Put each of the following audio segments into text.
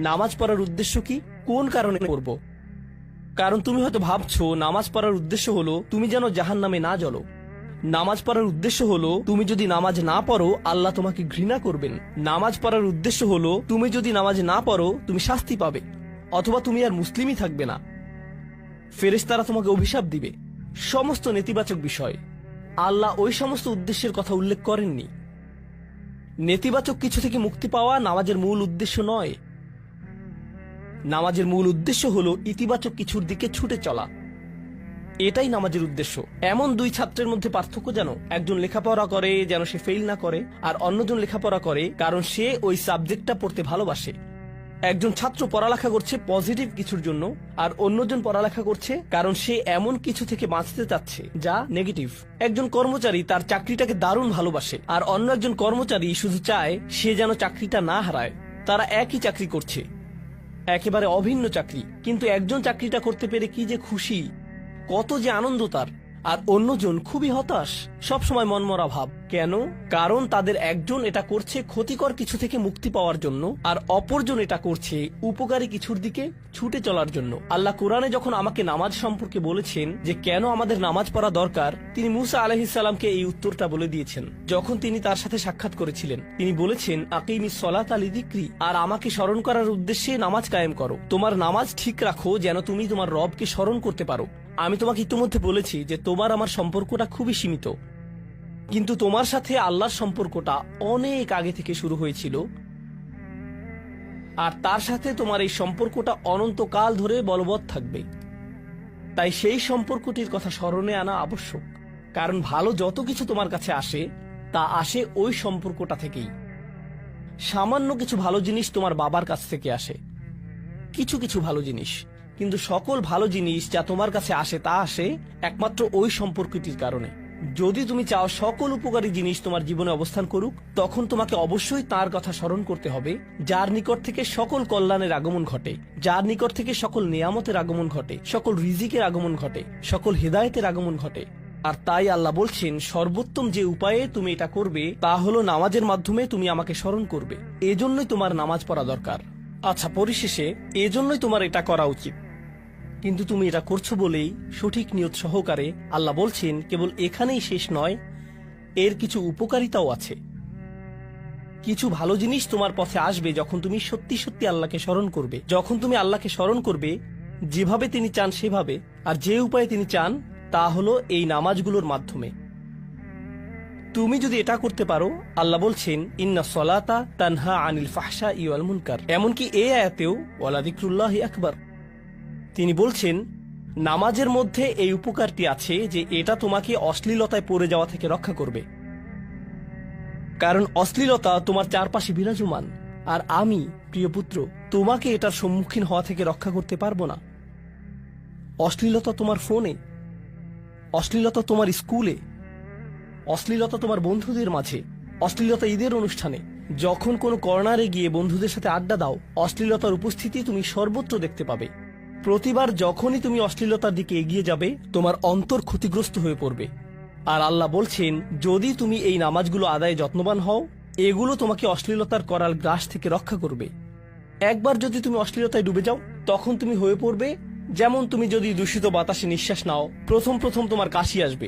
নামাজ পড়ার উদ্দেশ্য কি, কোন কারণে পড়ব? কারণ তুমি হয়তো ভাবছো নামাজ পড়ার উদ্দেশ্য হলো তুমি যেন জাহান্নামে না জ্বলো। নামাজ পড়ার উদ্দেশ্য হলো তুমি যদি নামাজ না পড়ো আল্লাহ তোমাকে ঘৃণা করবেন। নামাজ পড়ার উদ্দেশ্য হলো তুমি যদি নামাজ না পড়ো তুমি শাস্তি পাবে, অথবা তুমি আর মুসলিমই থাকবে না, ফেরেশতারা তোমাকে অভিশাপ দিবে। সমস্ত নেতিবাচক বিষয়। আল্লাহ ওই সমস্ত উদ্দেশ্যের কথা উল্লেখ করেননি। নেতিবাচক কিছু থেকে মুক্তি পাওয়া নামাজের মূল উদ্দেশ্য নয়। নামাজের মূল উদ্দেশ্য হলো ইতিবাচক কিছুর দিকে ছুটে চলা। এটাই নামাজের উদ্দেশ্য। এমন দুই ছাত্রের মধ্যে পার্থক্য যেন একজন লেখাপড়া করে যেন সে ফেল না করে, আর অন্যজন লেখাপড়া করে কারণ সে ওই সাবজেক্টটা পড়তে ভালোবাসে। একজন ছাত্র পড়ালেখা করছে পজিটিভ কিছুর জন্য, আর অন্যজন পড়ালেখা করছে কারণ সে এমন কিছু থেকে বাঁচতে চাচ্ছে যা নেগেটিভ। একজন কর্মচারী তার চাকরিটাকে দারুণ ভালোবাসে, আর অন্য একজন কর্মচারী শুধু চায় সে যেন চাকরিটা না হারায়। তারা একই চাকরি করছে, একেবারে অভিন্ন চাকরি, কিন্তু একজন চাকরিটা করতে পেরে কি যে খুশি, কত যে আনন্দ তার, আর অন্যজন খুবই হতাশ, সবসময় মনমরা ভাব। কেন? কারণ তাদের একজন এটা করছে ক্ষতিকর কিছু থেকে মুক্তি পাওয়ার জন্য, আর অপরজন এটা করছে উপকারী কিছুর দিকে ছুটে চলার জন্য। আল্লাহ কোরআনে যখন আমাকে নামাজ সম্পর্কে বলেছেন যে কেন আমাদের নামাজ পড়া দরকার, তিনি মুসা আলাইহিস সালামকে এই উত্তরটা বলে দিয়েছেন। যখন তিনি তার সাথে সাক্ষাৎ করেছিলেন তিনি বলেছেন, আকিমিস সলাতা লিযিকরি, আর আমাকে স্মরণ করার উদ্দেশ্যে নামাজ কায়েম করো। তোমার নামাজ ঠিক রাখো যেন তুমি তোমার রবকে স্মরণ করতে পারো। আমি তোমাকে ইতিমধ্যে বলেছি যে তোমার আমার সম্পর্কটা খুবই সীমিত, কিন্তু তোমার সাথে আল্লাহর সম্পর্কটা অনেক আগে থেকে শুরু হয়েছিল, আর তার সাথে তোমার এই সম্পর্কটা অনন্তকাল ধরে বলবৎ থাকবে। তাই সেই সম্পর্কটির কথা স্মরণে আনা আবশ্যক, কারণ ভালো যত কিছু তোমার কাছে আসে তা আসে ওই সম্পর্কটা থেকেই। সামান্য কিছু ভালো জিনিস তোমার বাবার কাছ থেকে আসে, কিছু কিছু ভালো জিনিস, কিন্তু সকল ভালো জিনিস যা তোমার কাছে আসে তা আসে একমাত্র ওই সম্পর্কটির কারণে। যদি তুমি চাও সকল উপকারী জিনিস তোমার জীবনে অবস্থান করুক, তখন তোমাকে অবশ্যই তার কথা স্মরণ করতে হবে যার নিকট থেকে সকল কল্যাণের আগমন ঘটে, যার নিকট থেকে সকল নিয়ামতের আগমন ঘটে, সকল রিজিকের আগমন ঘটে, সকল হেদায়েতের আগমন ঘটে। আর তাই আল্লাহ বলছেন সর্বোত্তম যে উপায়ে তুমি এটা করবে তা হলো নামাজের মাধ্যমে তুমি আমাকে স্মরণ করবে। এজন্যই তোমার নামাজ পড়া দরকার। আচ্ছা, পরিশেষে এজন্যই তোমার এটা করা উচিত, কিন্তু তুমি এটা করছো বলেই সঠিক নিয়ত সহকারে আল্লাহ বলছেন কেবল এখানেই শেষ নয়, এর কিছু উপকারিতাও আছে। কিছু ভালো জিনিস তোমার পথে আসবে যখন তুমি সত্যি সত্যি আল্লাহকে স্মরণ করবে। যখন তুমি আল্লাহকে স্মরণ করবে যেভাবে তিনি চান সেভাবে, আর যে উপায়ে তিনি চান তা হলো এই নামাজগুলোর মাধ্যমে। তুমি যদি এটা করতে পারো, আল্লাহ বলছেন ইন্না সলাতা তানহা আনিল ফাহশাই ওয়াল মুনকার। এমনকি এই আয়াতেও ওয়ালা যিকরুল্লাহি আকবার, তিনি বলছেন নামাজের মধ্যে এই উপকারটি আছে যে এটা তোমাকে অশ্লীলতায় পড়ে যাওয়া থেকে রক্ষা করবে। কারণ অশ্লীলতা তোমার চারপাশে বিরাজমান, আর আমি প্রিয় পুত্র তোমাকে এটার সম্মুখীন হওয়া থেকে রক্ষা করতে পারবো না। অশ্লীলতা তোমার ফোনে, অশ্লীলতা তোমার স্কুলে, অশ্লীলতা তোমার বন্ধুদের মাঝে, অশ্লীলতা ঈদের অনুষ্ঠানে, যখন কোনো কর্নারে গিয়ে বন্ধুদের সাথে আড্ডা দাও, অশ্লীলতার উপস্থিতি তুমি সর্বত্র দেখতে পাবে। প্রতিবার যখনই তুমি অশ্লীলতার দিকে এগিয়ে যাবে তোমার অন্তর ক্ষতিগ্রস্ত হয়ে পড়বে। আর আল্লাহ বলছেন যদি তুমি এই নামাজগুলো আদায়ে যত্নবান হও, এগুলো তোমাকে অশ্লীলতার করাল গ্রাস থেকে রক্ষা করবে। একবার যদি তুমি অশ্লীলতায় ডুবে যাও, তখন তুমি হয়ে পড়বে যেমন তুমি যদি দূষিত বাতাসে নিঃশ্বাস নাও, প্রথম প্রথম তোমার কাশি আসবে,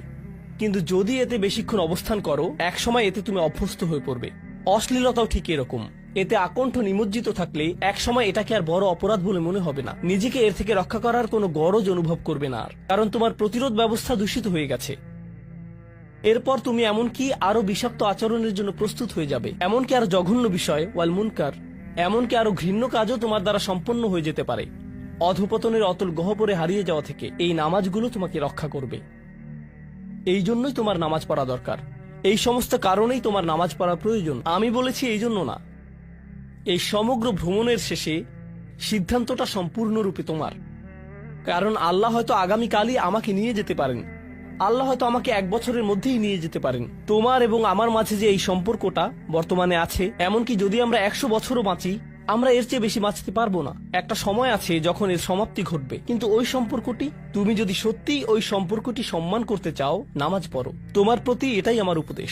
কিন্তু যদি এতে বেশিক্ষণ অবস্থান করো একসময় এতে তুমি অভ্যস্ত হয়ে পড়বে। অশ্লীলতাও ঠিক এরকম, এতে আকণ্ঠ নিমজ্জিত থাকলে একসময় এটাকে আর বড় অপরাধ বলে মনে হবে না, নিজেকে এর থেকে রক্ষা করার কোনো গরজ অনুভব করবে না আর, কারণ তোমার প্রতিরোধ ব্যবস্থা দূষিত হয়ে গেছে। এরপর তুমি এমনকি আরো বিষাক্ত আচরণের জন্য প্রস্তুত হয়ে যাবে, এমনকি আরো জঘন্য বিষয় ওয়াল মুনকার, এমনকি আরো ঘৃণ্য কাজও তোমার দ্বারা সম্পন্ন হয়ে যেতে পারে। অধপতনের অতল গহ্বরে হারিয়ে যাওয়া থেকে এই নামাজগুলো তোমাকে রক্ষা করবে। এই জন্যই তোমার নামাজ পড়া দরকার, এই সমস্ত কারণেই তোমার নামাজ পড়া প্রয়োজন। আমি বলেছি এই জন্য না, এই সমগ্র ভ্রমণের শেষে সিদ্ধান্তটা সম্পূর্ণরূপে তোমার। কারণ আল্লাহ হয়তো আগামীকালই আমাকে নিয়ে যেতে পারেন, আল্লাহ হয়তো আমাকে 1 বছরের মধ্যেই নিয়ে যেতে পারেন। তোমার এবং আমার মাঝে যে এই সম্পর্কটা বর্তমানে আছে, এমনকি যদি আমরা 100 বছরও বাঁচি, আমরা এর চেয়ে বেশি বাঁচতে পারবো না। একটা সময় আছে যখন এর সমাপ্তি ঘটবে, কিন্তু ওই সম্পর্কটি, তুমি যদি সত্যিই ওই সম্পর্কটি সম্মান করতে চাও, নামাজ পড়ো। তোমার প্রতি এটাই আমার উপদেশ।